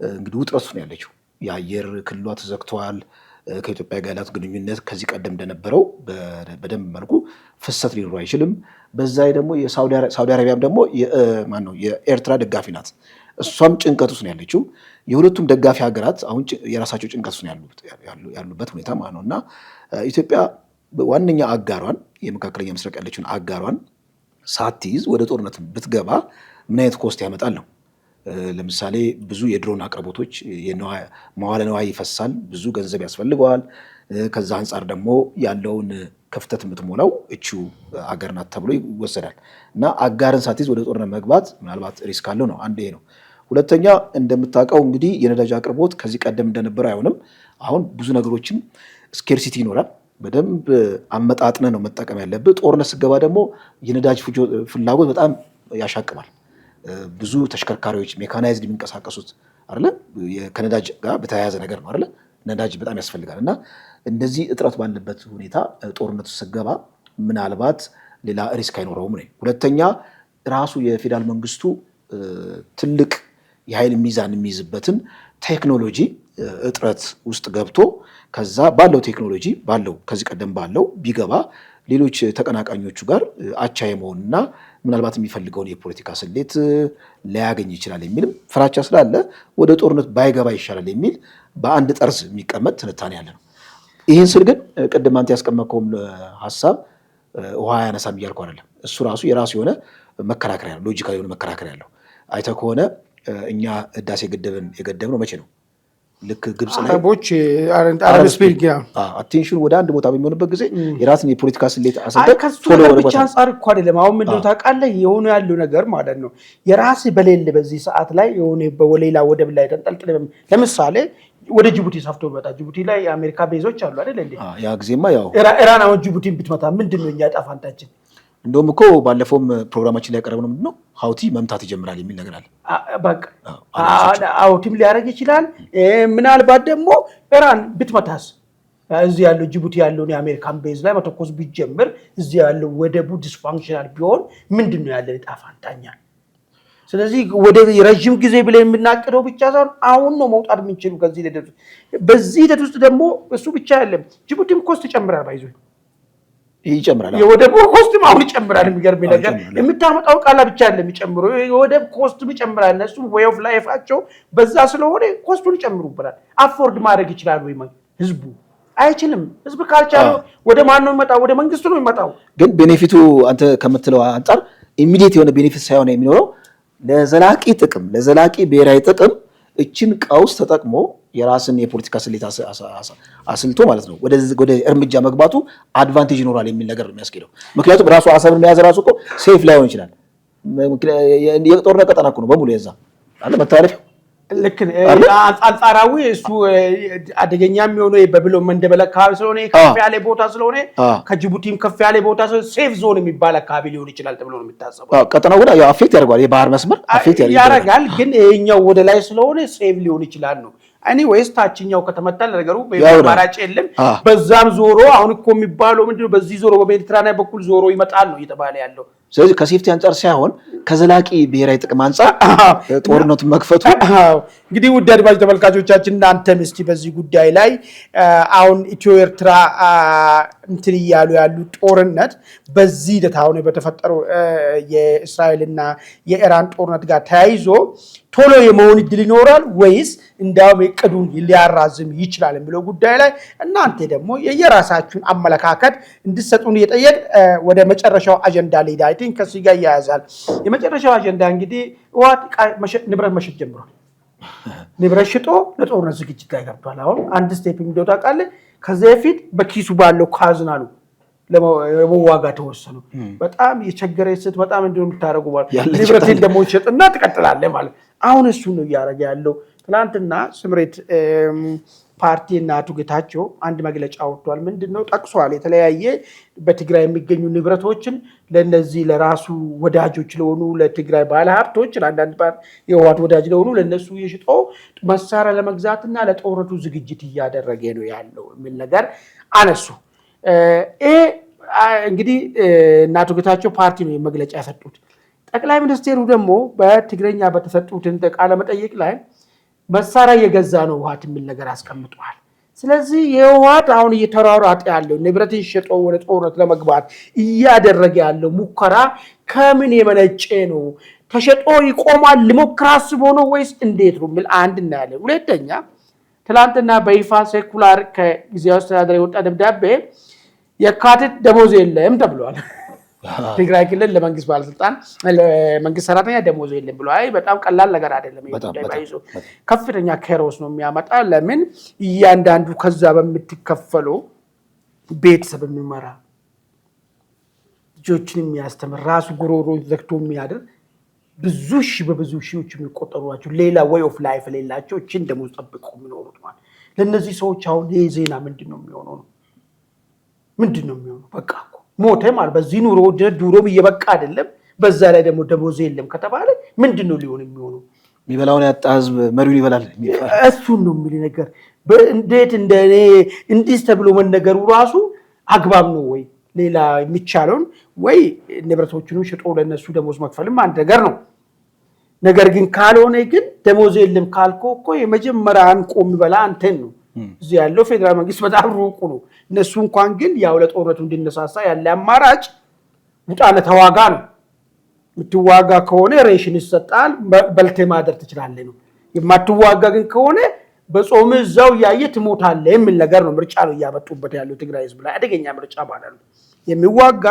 እንግዲህ ውጥረት ነው ያለችው። የአየር ክልሏ ተዘግተዋል። ከኢትዮጵያ ጋር ያላት ግንኙነት ከዚህ ቀደም እንደነበረው በደንብ መልኩ ፍሰት ሊኖሩ አይችልም። በዛ ደግሞ የሳውዲ አረቢያም ደግሞ የኤርትራ ደጋፊ ናት። እሷም ጭንቀት ውስጥ ነው ያለችው። የሁለቱም ደጋፊ ሀገራት አሁን የራሳቸው ጭንቀት ውስጥ ነው ያሉበት ሁኔታ ማለት ነው እና ኢትዮጵያ ዋነኛ አጋሯን የመካከለኛ ምስራቅ ያለችውን አጋሯን ሳትይዝ ወደ ጦርነት ብትገባ ምን አይነት ኮስት ያመጣል ነው። ለምሳሌ ብዙ የድሮን አቅርቦቶች መዋለ ነዋይ ይፈሳል፣ ብዙ ገንዘብ ያስፈልገዋል። ከዛ አንጻር ደግሞ ያለውን ክፍተት የምትሞላው እቹ አገር ናት ተብሎ ይወሰዳል እና አጋርን ሳትይዝ ወደ ጦርነት መግባት ምናልባት ሪስክ አለው ነው። አንዴ ነው። ሁለተኛ እንደምታውቀው እንግዲህ የነዳጅ አቅርቦት ከዚህ ቀደም እንደነበረው አይሆንም። አሁን ብዙ ነገሮችን ስኬርሲቲ ይኖራል። በደንብ አመጣጥነ ነው መጠቀም ያለብህ። ጦርነት ስገባ ደግሞ የነዳጅ ፍላጎት በጣም ያሻቅባል። ብዙ ተሽከርካሪዎች ሜካናይዝድ የሚንቀሳቀሱት አይደለ ከነዳጅ ጋር በተያያዘ ነገር ነው አይደለ። ነዳጅ በጣም ያስፈልጋል እና እንደዚህ እጥረት ባለበት ሁኔታ ጦርነቱ ስገባ ምናልባት ሌላ ሪስክ አይኖረውም ነው። ሁለተኛ ራሱ የፌዴራል መንግስቱ ትልቅ የኃይል ሚዛን የሚይዝበትን ቴክኖሎጂ እጥረት ውስጥ ገብቶ ከዛ ባለው ቴክኖሎጂ ባለው ከዚህ ቀደም ባለው ቢገባ ሌሎች ተቀናቃኞቹ ጋር አቻ የመሆንና ምናልባት የሚፈልገውን የፖለቲካ ስሌት ሊያገኝ ይችላል የሚልም ፍራቻ ስላለ ወደ ጦርነት ባይገባ ይሻላል የሚል በአንድ ጠርዝ የሚቀመጥ ትንታኔ ያለ ነው። ይህን ስል ግን ቅድም አንተ ያስቀመጥከውም ሀሳብ ውሃ ያነሳም እያልኩ አይደለም። እሱ ራሱ የራሱ የሆነ መከራከሪያ ያለው ሎጂካል የሆነ መከራከሪያ ያለው አይተህ ከሆነ እኛ ህዳሴ ግድብን የገደብነው መቼ ነው? ልክ ግብጽ ላይ አረብ ስፕሪንግ አቴንሽን ወደ አንድ ቦታ በሚሆንበት ጊዜ የራስን የፖለቲካ ስሌት አሰልተህ ቶሎ ወደ
ብቻ አንጻር እኮ አይደለም። አሁን ምንድነው ታውቃለህ የሆነ ያለው ነገር ማለት ነው የራስ በሌለ በዚህ ሰዓት ላይ የሆነ በሌላ ወደብ ላይ ተንጠልጥለ ለምሳሌ ወደ ጅቡቲ ሰፍቶ ይመጣ ጅቡቲ ላይ የአሜሪካ ቤዞች አሉ አይደል እንዴ?
ያ ጊዜማ ያው
ኢራን አሁን ጅቡቲን ብትመታ ምንድነው እኛ ጣፋንታችን?
እንደውም እኮ ባለፈውም ፕሮግራማችን ላይ ያቀረብነው ምንድነው ሀውቲ መምታት ይጀምራል የሚል ነገር አለ።
በቃ ሀውቲም ሊያደርግ ይችላል። ምናልባት ደግሞ ኢራን ብትመታስ እዚህ ያለው ጅቡቲ ያለውን የአሜሪካን ቤዝ ላይ መተኮስ ቢጀምር እዚህ ያለው ወደቡ ዲስፋንክሽናል ቢሆን ምንድነው ያለን ጣፋንታኛ? ስለዚህ ወደ ረጅም ጊዜ ብለን የምናቅደው ብቻ ሳይሆን አሁን ነው መውጣት የምንችሉ ከዚህ ሂደት። በዚህ ሂደት ውስጥ ደግሞ እሱ ብቻ አይደለም ጅቡቲም ኮስት ይጨምራል ባይዞ
ይጨምራል።
የወደብ ኮስትም አሁን ይጨምራል። የሚገርመኝ ነገር የምታመጣው ቃላ ብቻ አይደለም የሚጨምረው የወደብ ኮስትም ይጨምራል። እነሱ ዌይ ኦፍ ላይፋቸው በዛ ስለሆነ ኮስቱን ይጨምሩበታል። አፎርድ ማድረግ ይችላል ወይ ህዝቡ? አይችልም። ህዝብ ካልቻለ ወደ ማን ነው የሚመጣው? ወደ መንግስቱ ነው የሚመጣው።
ግን ቤኔፊቱ አንተ ከምትለው አንጻር ኢሚዲየት የሆነ ቤኔፊት ሳይሆን የሚኖረው ለዘላቂ ጥቅም ለዘላቂ ብሔራዊ ጥቅም እችን ቀውስ ተጠቅሞ የራስን የፖለቲካ ስሌት አስልቶ ማለት ነው ወደ እርምጃ መግባቱ አድቫንቴጅ ይኖራል የሚል ነገር ነው የሚያስኬደው። ምክንያቱም ራሱ አሰብን መያዝ ራሱ እኮ ሴፍ ላይሆን ይችላል። የጦርነት ቀጠና እኮ ነው በሙሉ የዛ አለ መታረፊያው
ልክ አንጻራዊ እሱ አደገኛ የሚሆነው በብሎ መንደበል አካባቢ ስለሆነ ከፍ ያለ ቦታ ስለሆነ ከጅቡቲም ከፍ ያለ ቦታ ስለሆነ ሴፍ ዞን የሚባል አካባቢ ሊሆን ይችላል ተብሎ ነው የሚታሰበው።
ቀጠናው ግን ያው አፌክት ያደርጋል፣ የባህር መስመር አፌክት
ያደርጋል። ግን ይሄኛው ወደ ላይ ስለሆነ ሴፍ ሊሆን ይችላል ነው ወይስ ታችኛው ከተመታ ለነገሩ በማራጭ የለም። በዛም ዞሮ አሁን እኮ የሚባለው ምንድነው በዚህ ዞሮ በሜዲትራኒያን በኩል ዞሮ ይመጣል ነው እየተባለ ያለው።
ስለዚህ ከሴፍቲ አንጻር ሳይሆን ከዘላቂ ብሔራዊ ጥቅም አንጻር ጦርነቱን መክፈቱ
እንግዲህ ውድ አድማጭ ተመልካቾቻችን እናንተም እስቲ በዚህ ጉዳይ ላይ አሁን ኢትዮ ኤርትራ እንትን እያሉ ያሉ ጦርነት በዚህ ሂደት አሁን በተፈጠረው የእስራኤልና የኢራን ጦርነት ጋር ተያይዞ ቶሎ የመሆን እድል ይኖራል ወይስ እንዳውም እቅዱን ሊያራዝም ይችላል የሚለው ጉዳይ ላይ እናንተ ደግሞ የየራሳችሁን አመለካከት እንድትሰጡን እየጠየቅ ወደ መጨረሻው አጀንዳ ሊዳ አይ ቲንክ ከዚህ ጋር ያያዛል። የመጨረሻው አጀንዳ እንግዲህ ንብረት መሸጥ ጀምሯል። ንብረት ሽጦ ለጦርነት ዝግጅት ላይ ገብቷል። አሁን አንድ ስቴፕ የሚደው ታውቃለህ። ከዚህ በፊት በኪሱ ባለው ካዝና ነው ለመዋጋት ተወሰኑ። በጣም የቸገረ ስት በጣም እንደው የምታረጉ ማለት ንብረትን ደግሞ ይሸጥና ትቀጥላለህ ማለት አሁን እሱ ነው እያደረገ ያለው። ትናንትና ስምሬት ፓርቲና አቶ ጌታቸው አንድ መግለጫ አውጥቷል። ምንድነው ጠቅሷል? የተለያየ በትግራይ የሚገኙ ንብረቶችን ለነዚህ ለራሱ ወዳጆች ለሆኑ ለትግራይ ባለሀብቶች ለአንዳንድ የህወሓት ወዳጅ ለሆኑ ለነሱ የሽጦ መሳሪያ ለመግዛትና ለጦርነቱ ዝግጅት እያደረገ ነው ያለው የሚል ነገር አነሱ። ይሄ እንግዲህ አቶ ጌታቸው ፓርቲ ነው መግለጫ ያሰጡት። ጠቅላይ ሚኒስቴሩ ደግሞ በትግረኛ በተሰጡት ቃለ መጠይቅ ላይ መሳሪያ የገዛ ነው ህወሓት የሚል ነገር አስቀምጧል። ስለዚህ የህወሓት አሁን እየተሯሯጠ ያለው ንብረትን ሸጦ ወደ ጦርነት ለመግባት እያደረገ ያለው ሙከራ ከምን የመነጨ ነው? ተሸጦ ይቆማል ልሞክር አስቦ ነው ወይስ እንዴት ነው የሚል አንድ እናያለን። ሁለተኛ ትላንትና በይፋ ሴኩላር ከጊዜያዊ አስተዳደር የወጣ ደብዳቤ የካቲት ደሞዝ የለም ተብሏል። ትግራይ ክልል ለመንግስት ባለስልጣን ለመንግስት ሰራተኛ ደሞዝ የለም ብሎ በጣም ቀላል ነገር አይደለም። ይይዞ ከፍተኛ ኬሮስ ነው የሚያመጣ። ለምን እያንዳንዱ ከዛ በምትከፈለው ቤተሰብ የሚመራ ልጆችን የሚያስተምር ራሱ ጉሮሮ ዘግቶ የሚያድር ብዙ ሺህ በብዙ ሺዎች የሚቆጠሩ ናቸው። ሌላ ዌይ ኦፍ ላይፍ ሌላቸው እችን ደሞዝ ጠብቀው የሚኖሩት ማለት ለእነዚህ ሰዎች አሁን ይህ ዜና ምንድን ነው የሚሆነው? ምንድን ነው የሚሆነው? በቃ ሞተ ማለት በዚህ ኑሮ ዱሮም እየበቃ አይደለም። በዛ ላይ ደግሞ ደሞዝ የለም ከተባለ ምንድን ነው ሊሆን የሚሆነው?
የሚበላውን ያጣ ህዝብ መሪውን ይበላል።
እሱን ነው የሚል ነገር እንዴት እንደኔ እንዲህ ተብሎ መነገሩ ራሱ አግባብ ነው ወይ? ሌላ የሚቻለውን ወይ ንብረቶቹን ሽጦ ለነሱ ደሞዝ መክፈልም አንድ ነገር ነው። ነገር ግን ካልሆነ ግን ደሞዝ የለም ካልኮ እኮ የመጀመሪያ አንቆ የሚበላ አንተን ነው። እዚህ ያለው ፌደራል መንግስት በጣም ሩቁ ነው። እነሱ እንኳን ግን ያው ለጦርነቱ እንዲነሳሳ ያለ አማራጭ ውጣለ ተዋጋ ነው። የምትዋጋ ከሆነ ሬሽን ይሰጣል፣ በልተ ማደር ትችላለህ ነው። የማትዋጋ ግን ከሆነ በጾም እዛው ያየ ትሞታለህ የሚል ነገር ነው። ምርጫ ነው እያመጡበት ያለው ትግራይ ህዝብ ላይ አደገኛ ምርጫ ማለት ነው። የሚዋጋ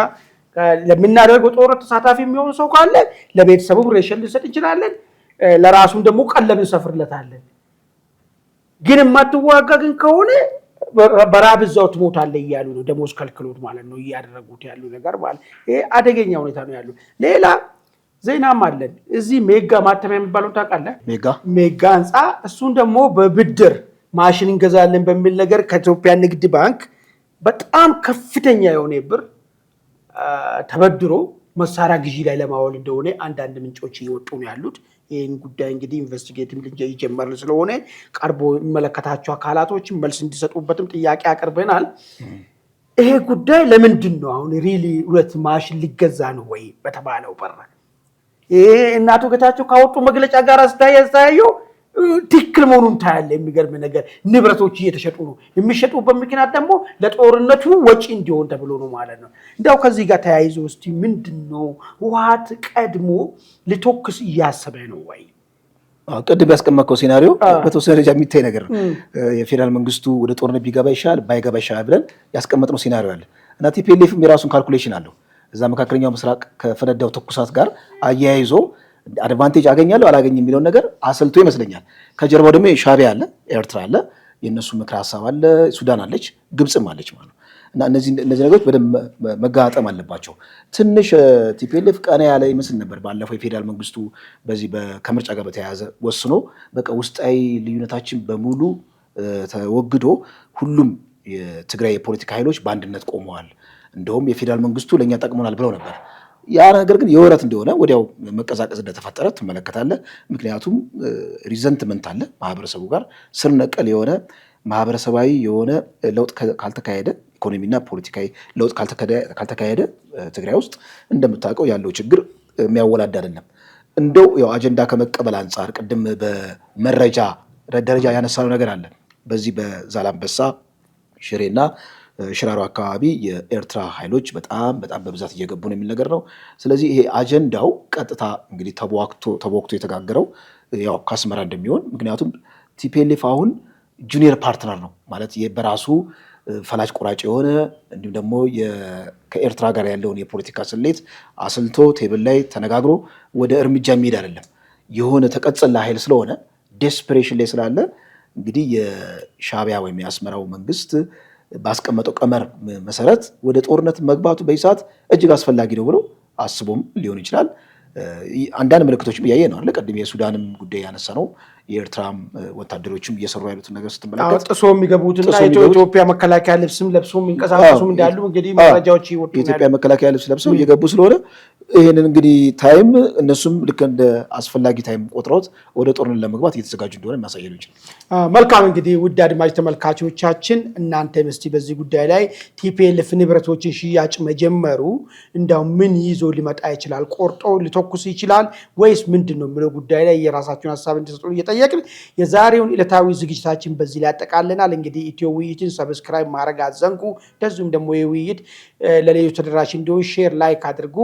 ለምናደርገው ጦርነት ተሳታፊ የሚሆን ሰው ካለ ለቤተሰቡ ሬሽን ልሰጥ እንችላለን፣ ለራሱም ደግሞ ቀለብ እንሰፍርለታለን። ግን የማትዋጋ ግን ከሆነ በራብ እዛው ትሞታለህ እያሉ ነው። ደሞዝ ከልክሎት ማለት ነው እያደረጉት ያሉ ነገር ማለት ይሄ አደገኛ ሁኔታ ነው ያለው። ሌላ ዜናም አለን። እዚህ ሜጋ ማተሚያ የሚባለው ታውቃለህ? ሜጋ ህንፃ እሱን ደግሞ በብድር ማሽን እንገዛለን በሚል ነገር ከኢትዮጵያ ንግድ ባንክ በጣም ከፍተኛ የሆነ ብር ተበድሮ መሳሪያ ግዢ ላይ ለማዋል እንደሆነ አንዳንድ ምንጮች እየወጡ ነው ያሉት። ይህን ጉዳይ እንግዲህ ኢንቨስቲጌቲቭ ሊጀመር ስለሆነ ቀርቦ የሚመለከታቸው አካላቶችን መልስ እንዲሰጡበትም ጥያቄ አቅርበናል። ይሄ ጉዳይ ለምንድን ነው አሁን ሪሊ ሁለት ማሽን ሊገዛ ነው ወይ በተባለው በራ ይሄ እናቶ ጌታቸው ካወጡ መግለጫ ጋር አስተያየው ትክክል መሆኑን ታያለ። የሚገርም ነገር ንብረቶች እየተሸጡ ነው። የሚሸጡበት ምክንያት ደግሞ ለጦርነቱ ወጪ እንዲሆን ተብሎ ነው ማለት ነው። እንዳው ከዚህ ጋር ተያይዞ እስቲ ምንድነው ህወሓት ቀድሞ ሊተኩስ እያሰበ ነው ወይ?
ቅድም ያስቀመጥከው ሲናሪዮ በተወሰነ ደረጃ የሚታይ ነገር ነው። የፌደራል መንግስቱ ወደ ጦርነት ቢገባ ይሻል ባይገባ ይሻል ብለን ያስቀመጥነው ሲናሪዮ አለ እና ቲፒኤልኤፍም የራሱን ካልኩሌሽን አለው። እዛ መካከለኛው ምስራቅ ከፈነዳው ትኩሳት ጋር አያይዞ አድቫንቴጅ አገኛለሁ አላገኝም የሚለውን ነገር አሰልቶ ይመስለኛል። ከጀርባው ደግሞ ሻዕቢያ አለ፣ ኤርትራ አለ፣ የእነሱ ምክር ሀሳብ አለ፣ ሱዳን አለች፣ ግብፅም አለች ማለት ነው። እና እነዚህ ነገሮች በደንብ መጋጠም አለባቸው። ትንሽ ቲፒኤልኤፍ ቀና ያለ ይመስል ነበር ባለፈው የፌዴራል መንግስቱ በዚህ ከምርጫ ጋር በተያያዘ ወስኖ በቃ ውስጣዊ ልዩነታችን በሙሉ ተወግዶ ሁሉም የትግራይ የፖለቲካ ኃይሎች በአንድነት ቆመዋል፣ እንደውም የፌዴራል መንግስቱ ለእኛ ጠቅሞናል ብለው ነበር። ያ ነገር ግን የወረት እንደሆነ ወዲያው መቀዛቀዝ እንደተፈጠረ ትመለከታለህ። ምክንያቱም ሪዘንትመንት አለ ማህበረሰቡ ጋር ስር ነቀል የሆነ ማህበረሰባዊ የሆነ ለውጥ ካልተካሄደ ኢኮኖሚና ፖለቲካዊ ለውጥ ካልተካሄደ ትግራይ ውስጥ እንደምታውቀው ያለው ችግር የሚያወላድ አይደለም። እንደው ያው አጀንዳ ከመቀበል አንጻር ቅድም በመረጃ ደረጃ ያነሳነው ነገር አለ። በዚህ በዛላምበሳ ሽሬና ሽራሮ አካባቢ የኤርትራ ኃይሎች በጣም በብዛት እየገቡ ነው የሚል ነገር ነው። ስለዚህ ይሄ አጀንዳው ቀጥታ እንግዲህ ተቦክቶ የተጋገረው ያው ከአስመራ እንደሚሆን ምክንያቱም ቲፒኤልኤፍ አሁን ጁኒየር ፓርትነር ነው ማለት በራሱ ፈላጭ ቆራጭ የሆነ እንዲሁም ደግሞ ከኤርትራ ጋር ያለውን የፖለቲካ ስሌት አስልቶ ቴብል ላይ ተነጋግሮ ወደ እርምጃ የሚሄድ አይደለም። የሆነ ተቀጽላ ኃይል ስለሆነ ዴስፐሬሽን ላይ ስላለ እንግዲህ የሻዕቢያ ወይም የአስመራው መንግስት ባስቀመጠው ቀመር መሰረት ወደ ጦርነት መግባቱ በይሳት እጅግ አስፈላጊ ነው ብሎ አስቦም ሊሆን ይችላል። አንዳንድ ምልክቶችም እያየ ነው አለ። ቀድም የሱዳንም ጉዳይ ያነሳ ነው። የኤርትራም ወታደሮችም እየሰሩ ያሉትን ነገር ስትመለከት
ጥሶ የሚገቡትና የኢትዮጵያ መከላከያ ልብስም ለብሰው የሚንቀሳቀሱም እንዳሉ እንግዲህ መረጃዎች ይወጡ ነው።
የኢትዮጵያ መከላከያ ልብስ ለብሰው እየገቡ ስለሆነ ይሄንን እንግዲህ ታይም እነሱም ልክ እንደ አስፈላጊ ታይም ቆጥረውት ወደ ጦርነት ለመግባት እየተዘጋጁ እንደሆነ የሚያሳይ ነው።
መልካም እንግዲህ ውድ አድማጭ ተመልካቾቻችን እናንተም እስቲ በዚህ ጉዳይ ላይ ቲፒኤልኤፍ ንብረቶችን ሽያጭ መጀመሩ እንዳው ምን ይዞ ሊመጣ ይችላል? ቆርጦ ሊተኩስ ይችላል ወይስ ምንድነው የሚለው ጉዳይ ላይ የራሳችሁን ሀሳብ እንድትሰጡ እየጠየቅን የዛሬውን ዕለታዊ ዝግጅታችን በዚህ ላይ ያጠቃልናል። እንግዲህ ኢትዮ ውይይትን ሰብስክራይብ ማድረግ አትዘንጉ። እንደዚሁም ደግሞ የውይይት ለሌሎች ተደራሽ እንዲሆን ሼር ላይክ አድርጉ።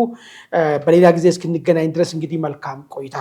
በሌላ ጊዜ እስክንገናኝ ድረስ እንግዲህ መልካም ቆይታ